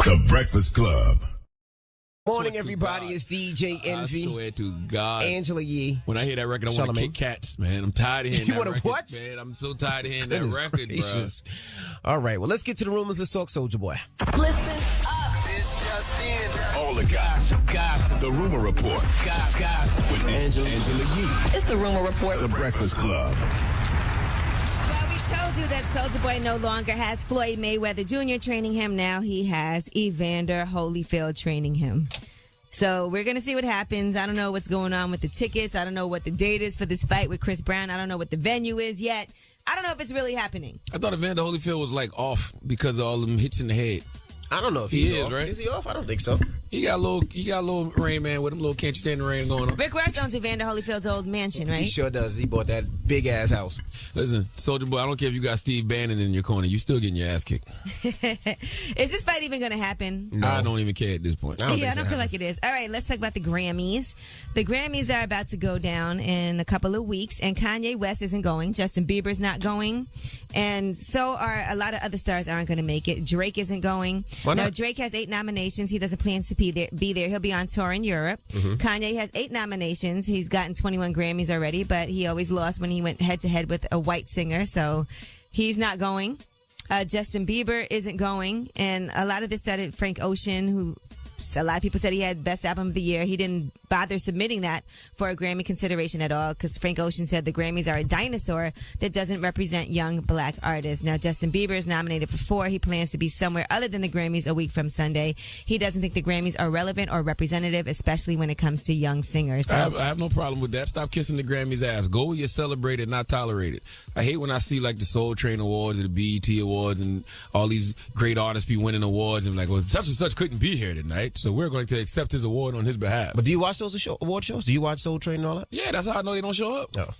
The Breakfast Club. Morning, everybody. It's DJ Envy. I swear to God. Angela Yee. When I hear that record, I want to kick cats, man. I'm tired of hearing that record. What? Man, I'm so tired of hearing that record, bro. All right, well, let's get to the rumors. Let's talk Soulja Boy. Listen up. It's just in. All the gossip. The Rumor Report. Gossip. With Angela Yee. It's the Rumor Report. The Breakfast Club. Well, we told you that Soulja Boy no longer has Floyd Mayweather Jr. training him. Now he has Evander Holyfield training him. So we're going to see what happens. I don't know what's going on with the tickets. I don't know what the date is for this fight with Chris Brown. I don't know what the venue is yet. I don't know if it's really happening. I thought Evander Holyfield was like off because of all them hits in the head. I don't know if He he's is, off. right? Is he off? I don't think so. He got a little Rain Man with him, little Can't You Stand the Rain going on. Rick Ross owns Evander Holyfield's old mansion, right? He sure does. He bought that big ass house. Listen, Soulja Boy, I don't care if you got Steve Bannon in your corner, you still getting your ass kicked. Is this fight even going to happen? No. I don't even care at this point. I don't feel like it is. All right, let's talk about the Grammys. The Grammys are about to go down in a couple of weeks, and Kanye West isn't going. Justin Bieber's not going, and so are a lot of other stars aren't going to make it. Drake isn't going. Why not? Now, Drake has 8 nominations. He doesn't plan to be there. He'll be on tour in Europe. Kanye has 8 nominations. He's gotten 21 Grammys already, but he always lost when he went head-to-head with a white singer, so he's not going. Justin Bieber isn't going, and a lot of this started Frank Ocean, who a lot of people said he had Best Album of the Year. He didn't bother submitting that for a Grammy consideration at all because Frank Ocean said the Grammys are a dinosaur that doesn't represent young black artists. Now, Justin Bieber is nominated for 4. He plans to be somewhere other than the Grammys a week from Sunday. He doesn't think the Grammys are relevant or representative, especially when it comes to young singers. So, I have no problem with that. Stop kissing the Grammys' ass. Go where you're celebrated, not tolerated. I hate when I see like the Soul Train Awards or the BET Awards and all these great artists be winning awards and like, well, such and such couldn't be here tonight, so we're going to accept his award on his behalf. But do you watch those award shows? Do you watch Soul Train and all that? Yeah, that's how I know they don't show up. No.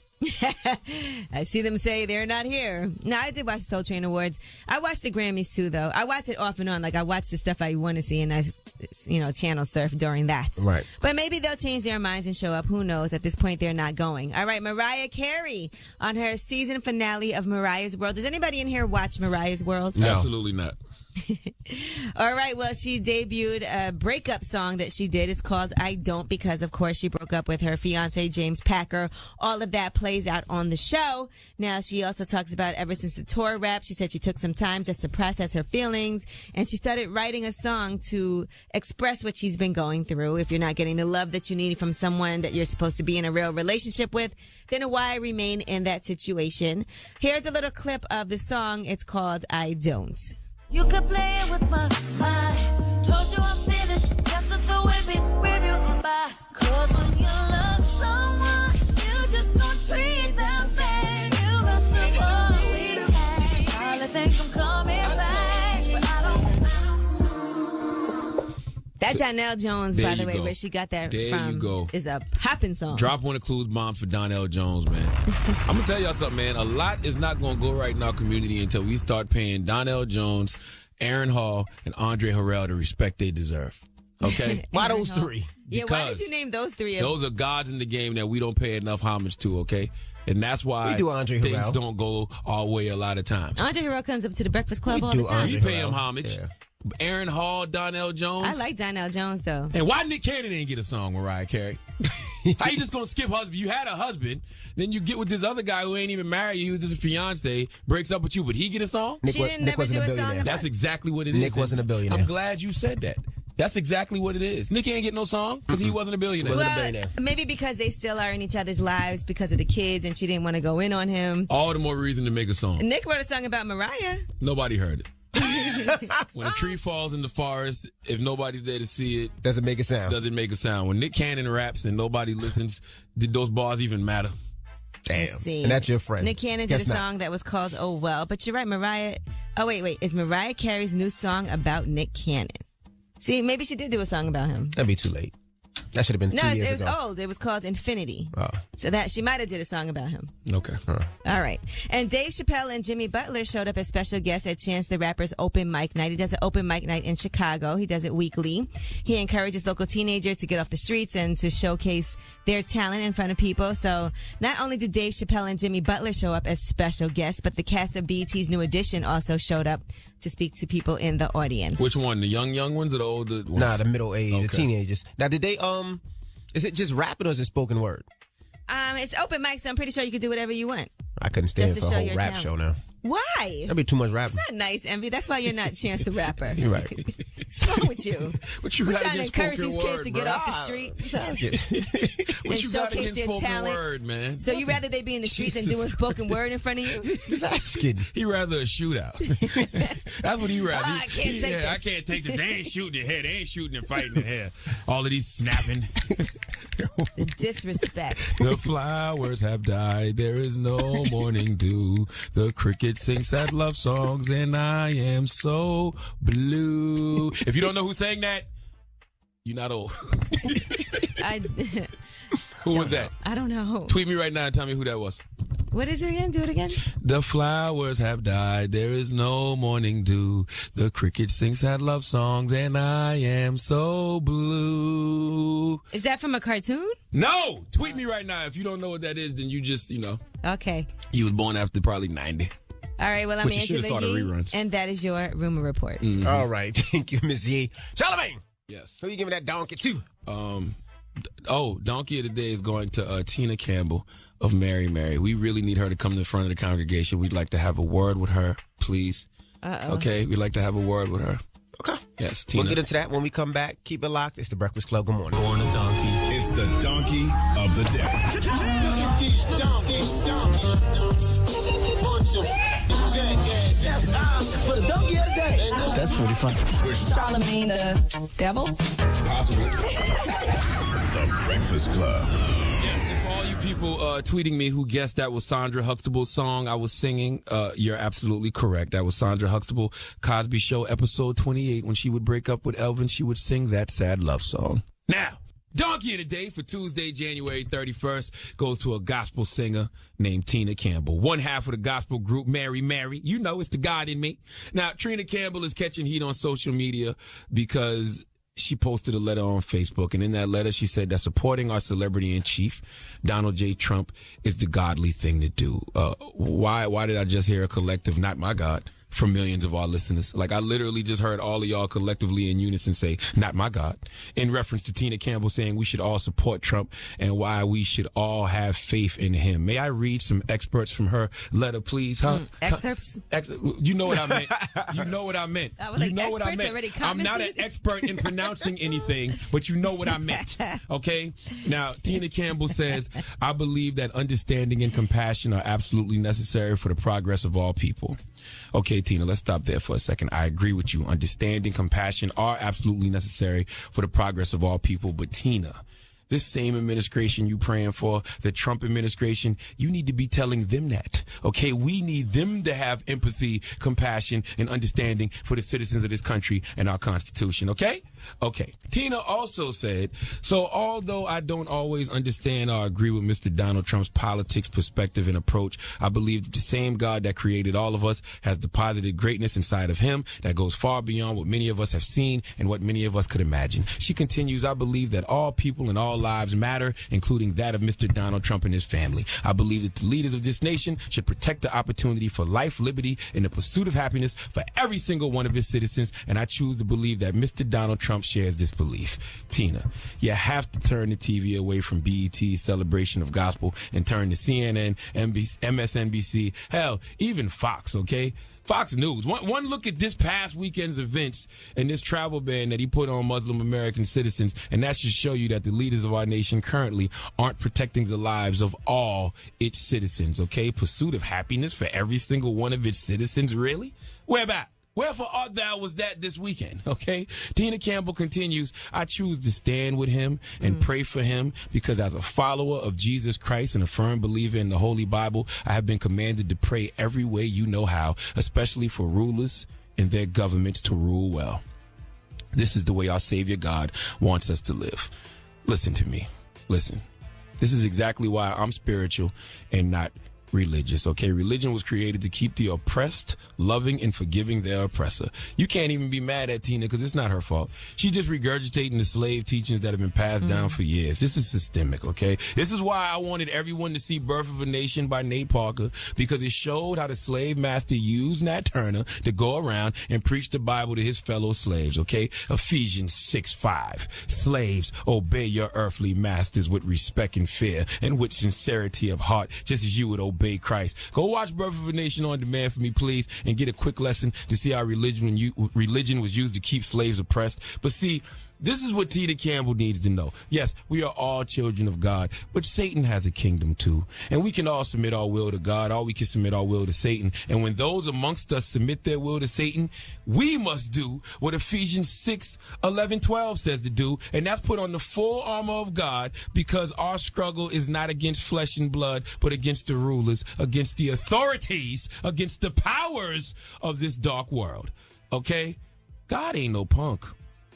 I see them say they're not here. No, I did watch the Soul Train Awards. I watched the Grammys too, though. I watch it off and on. Like, I watch the stuff I want to see, and I, channel surf during that. Right. But maybe they'll change their minds and show up. Who knows? At this point, they're not going. All right, Mariah Carey on her season finale of Mariah's World. Does anybody in here watch Mariah's World? No. Absolutely not. All right, well, she debuted a breakup song that she did. It's called I Don't, because, of course, she broke up with her fiancé, James Packer. All of that plays out on the show. Now, she also talks about ever since the tour wrap, she said she took some time just to process her feelings, and she started writing a song to express what she's been going through. If you're not getting the love that you need from someone that you're supposed to be in a real relationship with, then why remain in that situation? Here's a little clip of the song. It's called I Don't. You could play it with my mind. Told you I'm finished. Just to go with me, review by. Cause when you love someone, you just don't treat them bad. You must have what we had. Probably think I'm coming back, but I don't. That Donnell Jones, by the way, go. where she got that There from, you go. is a poppin' song. Drop one of Clues bombs for Donnell Jones, man. I'm going to tell y'all something, man. A lot is not going to go right in our community until we start paying Donnell Jones, Aaron Hall, and Andre Harrell the respect they deserve. Okay? Why those 3? Yeah, why Because did you name those 3? those are gods in the game that we don't pay enough homage to, okay? And that's why We do Andre things Harrell. don't go our way a lot of times. Andre Harrell comes up to the Breakfast Club We all do the time. Andre We pay him Harrell. homage. Yeah. Aaron Hall, Donnell Jones. I like Donnell Jones, though. And why Nick Cannon didn't get a song with Mariah Carey? How you just gonna skip husband? You had a husband, then you get with this other guy who ain't even married you, who's just a fiance, breaks up with you, but he get a song? She didn't never wasn't do a a song billionaire. about That's exactly what it is. Nick wasn't a billionaire. I'm glad you said that. That's exactly what it is. Nick ain't get no song because he wasn't a billionaire. Wasn't a Well, billionaire. maybe because they still are in each other's lives because of the kids, and she didn't want to go in on him. All the more reason to make a song. Nick wrote a song about Mariah. Nobody heard it. When a tree falls in the forest, if nobody's there to see it, Doesn't make a sound. doesn't make a sound. When Nick Cannon raps and nobody listens, did those bars even matter? Damn. Let's see. And that's your friend. Nick Cannon did Guess a not. song that was called Oh Well. But you're right, Mariah. Oh, wait. Is Mariah Carey's new song about Nick Cannon? See, maybe she did do a song about him. That'd be too late. That should have been 2 No, years it was ago. old. It was called Infinity. Oh. So that she might have did a song about him. Okay. All right. And Dave Chappelle and Jimmy Butler showed up as special guests at Chance the Rapper's open mic night. He does an open mic night in Chicago. He does it weekly. He encourages local teenagers to get off the streets and to showcase their talent in front of people. So not only did Dave Chappelle and Jimmy Butler show up as special guests, but the cast of BET's New Edition also showed up to speak to people in the audience. Which one? The young ones or the older ones? Nah, the middle age, the Okay. teenagers. Now, did they, is it just rapping or is it spoken word? It's open mic, so I'm pretty sure you can do whatever you want. I couldn't stand Just to for a show whole your rap talent. show now. Why? That'd be too much rapping. It's not nice, Envy. That's why you're not Chance the Rapper. You're right. What's wrong with you? What you We're got trying to against encourage spoken these kids word, to get bro? off the street What and you got showcase against their spoken talent. word, man? So you rather they be in the street than doing spoken word in front of you? Just asking. He rather a shootout. That's what he rather. Oh, I can't take this. I can't take this. They ain't shooting in here. They ain't shooting and fighting in here. All of these snapping. Disrespect. The flowers have died. There is no morning dew. The cricket sings sad love songs, and I am so blue. If you don't know who sang that, you're not old. Who was that? I don't know. Tweet me right now and tell me who that was. What is it again? Do it again. The flowers have died. There is no morning dew. The cricket sings sad love songs, and I am so blue. Is that from a cartoon? No! Tweet me right now. If you don't know what that is, then you just, Okay. you was born after probably 90. All right. Well, I'm But you should've Angela saw the Yee, reruns. and that is your rumor report. All right. Thank you, Ms. Yee. Charlamagne, Yes. who you giving that donkey to? Donkey of the Day is going to Tina Campbell of Mary Mary. We really need her to come to the front of the congregation. We'd like to have a word with her, please. Uh-oh. Okay? We'd like to have a word with her. Okay. Yes, Tina. We'll get into that when we come back. Keep it locked. It's the Breakfast Club. Good morning. Born a donkey. It's the donkey of the day. For the donkey of the day. That's pretty funny. Charlamagne the devil. Possibly. The Breakfast Club. Yes, and for all you people tweeting me who guessed that was Sandra Huxtable's song I was singing, you're absolutely correct. That was Sandra Huxtable, Cosby Show, episode 28. When she would break up with Elvin, she would sing that sad love song. Now, Donkey of the Day for Tuesday, January 31st goes to a gospel singer named Tina Campbell. One half of the gospel group, Mary Mary. You know, it's the God in me. Now, Tina Campbell is catching heat on social media because she posted a letter on Facebook, and in that letter she said that supporting our celebrity in chief, Donald J. Trump, is the godly thing to do. Why did I just hear a collective, not my God, from millions of our listeners? Like, I literally just heard all of y'all collectively in unison say, not my God, in reference to Tina Campbell saying we should all support Trump and why we should all have faith in him. May I read some excerpts from her letter, please? Huh? Excerpts? You know what I meant. You know what I meant. I was like, you know what I experts meant. already I'm not an commented? expert in pronouncing anything, but you know what I meant. Okay? Now, Tina Campbell says, I believe that understanding and compassion are absolutely necessary for the progress of all people. Okay, Tina, let's stop there for a second. I agree with you. Understanding, compassion are absolutely necessary for the progress of all people. But Tina, this same administration you praying for, the Trump administration, you need to be telling them that. Okay, we need them to have empathy, compassion, and understanding for the citizens of this country and our Constitution. Okay? Okay. Tina also said, so although I don't always understand or agree with Mr. Donald Trump's politics, perspective, and approach, I believe that the same God that created all of us has deposited greatness inside of him that goes far beyond what many of us have seen and what many of us could imagine. She continues, I believe that all people and all lives matter, including that of Mr. Donald Trump and his family. I believe that the leaders of this nation should protect the opportunity for life, liberty, and the pursuit of happiness for every single one of its citizens, and I choose to believe that Mr. Donald Trump shares this belief. Tina, you have to turn the TV away from BET's celebration of gospel and turn to CNN, NBC, MSNBC, hell, even Fox, okay? Fox News. One look at this past weekend's events and this travel ban that he put on Muslim American citizens, and that should show you that the leaders of our nation currently aren't protecting the lives of all its citizens, okay? Pursuit of happiness for every single one of its citizens, really? Where about? Wherefore art thou was that this weekend, okay? Tina Campbell continues, I choose to stand with him and pray for him because as a follower of Jesus Christ and a firm believer in the Holy Bible, I have been commanded to pray every way you know how, especially for rulers and their governments to rule well. This is the way our Savior God wants us to live. Listen to me. Listen. This is exactly why I'm spiritual and not religious, okay? Religion was created to keep the oppressed loving and forgiving their oppressor. You can't even be mad at Tina because it's not her fault. She's just regurgitating the slave teachings that have been passed down for years. This is systemic, okay? This is why I wanted everyone to see Birth of a Nation by Nate Parker, because it showed how the slave master used Nat Turner to go around and preach the Bible to his fellow slaves, okay? Ephesians 6:5. Slaves, obey your earthly masters with respect and fear and with sincerity of heart, just as you would obey Christ. Go watch Birth of a Nation on demand for me, please, and get a quick lesson to see how religion was used to keep slaves oppressed. But see, this is what Tina Campbell needs to know. Yes, we are all children of God, but Satan has a kingdom too. And we can all submit our will to God, or we can submit our will to Satan. And when those amongst us submit their will to Satan, we must do what Ephesians 6:11-12 says to do, and that's put on the full armor of God, because our struggle is not against flesh and blood, but against the rulers, against the authorities, against the powers of this dark world. Okay? God ain't no punk.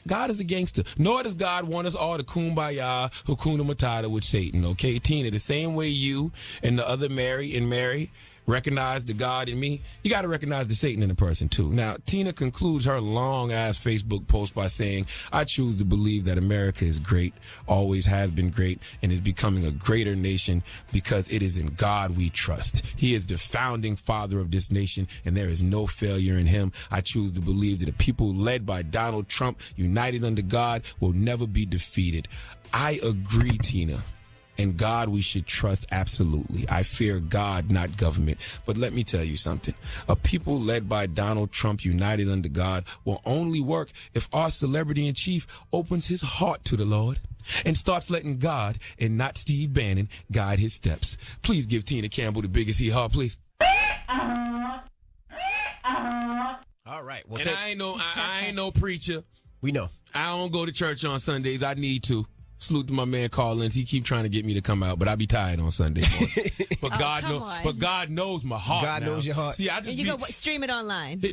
God is a gangster. Nor does God want us all to kumbaya, hakuna matata with Satan, okay? Tina, the same way you and the other Mary recognize the God in me, you got to recognize the Satan in the person too. Now, Tina concludes her long-ass Facebook post by saying, I choose to believe that America is great, always has been great, and is becoming a greater nation because it is in God we trust. He is the founding father of this nation, and there is no failure in him. I choose to believe that the people led by Donald Trump, united under God, will never be defeated. I agree, Tina. And God we should trust absolutely. I fear God, not government. But let me tell you something. A people led by Donald Trump, united under God, will only work if our celebrity in chief opens his heart to the Lord and starts letting God, and not Steve Bannon, guide his steps. Please give Tina Campbell the biggest hee-haw, please. All right. Well, And I ain't no preacher. we know. I don't go to church on Sundays. I need to. Salute to my man Collins. He keep trying to get me to come out, but I be tired on Sunday morning. But God knows my heart. God knows your heart. See, I just And you go stream it online.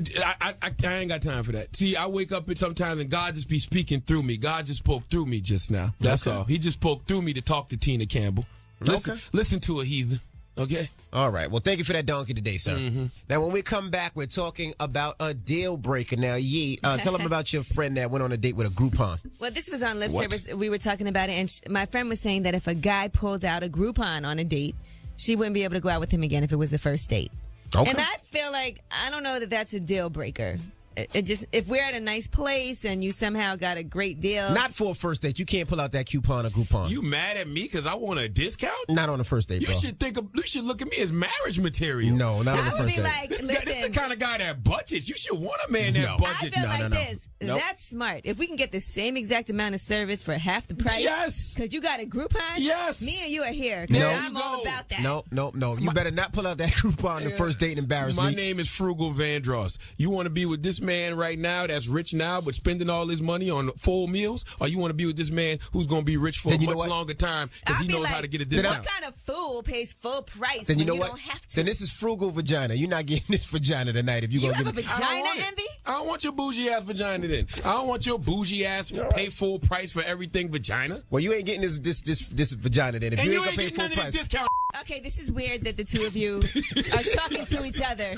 I ain't got time for that. See, I wake up sometimes and God just be speaking through me. God just spoke through me just now. That's all. He just spoke through me to talk to Tina Campbell. Listen to a heathen. Okay? All right. Well, thank you for that donkey today, sir. Mm-hmm. Now, when we come back, we're talking about a deal breaker. Now, Yee, tell them about your friend that went on a date with a Groupon. Well, this was on Lip Service. We were talking about it, and my friend was saying that if a guy pulled out a Groupon on a date, she wouldn't be able to go out with him again if it was the first date. Okay. And I feel like, I don't know that that's a deal breaker. It just, if we're at a nice place and you somehow got a great deal. Not for a first date. You can't pull out that coupon or Groupon. You mad at me because I want a discount? Not on a first date, You bro. should look at me as marriage material. No, not on the I would first be date. like, This listen. is the kind of guy that budgets. You should want a man that No. I budget. feel No, like no, no. this. Nope. That's smart. If we can get the same exact amount of service for half the price. Yes. Because you got a Groupon. Yes. Me and you are here. 'Cause No. I'm all about that. No. You better not pull out that Groupon the first date and embarrass My me. name is Frugal Vandross. You want to be with this man right now that's rich now but spending all his money on full meals, or you want to be with this man who's going to be rich for a Then you know much what? longer time because I'll he be knows like, how to get a discount? What kind of fool pays full price Then when you know you what? don't have to? Then this is frugal vagina. You're not getting this vagina tonight if you gonna have give a it. I don't vagina, want it. Envy? I don't want your bougie ass vagina then. I don't want your bougie ass pay full price for everything vagina. Well, you ain't getting this vagina then. If And you you ain't gonna ain't pay getting full none of this price. discount. Okay, this is weird that the two of you are talking to each other.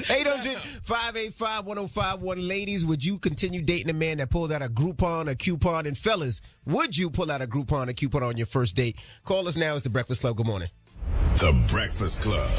800-585-1051. Ladies, would you continue dating a man that pulled out a Groupon, a coupon? And fellas, would you pull out a Groupon, a coupon on your first date? Call us now. It's The Breakfast Club. Good morning. The Breakfast Club.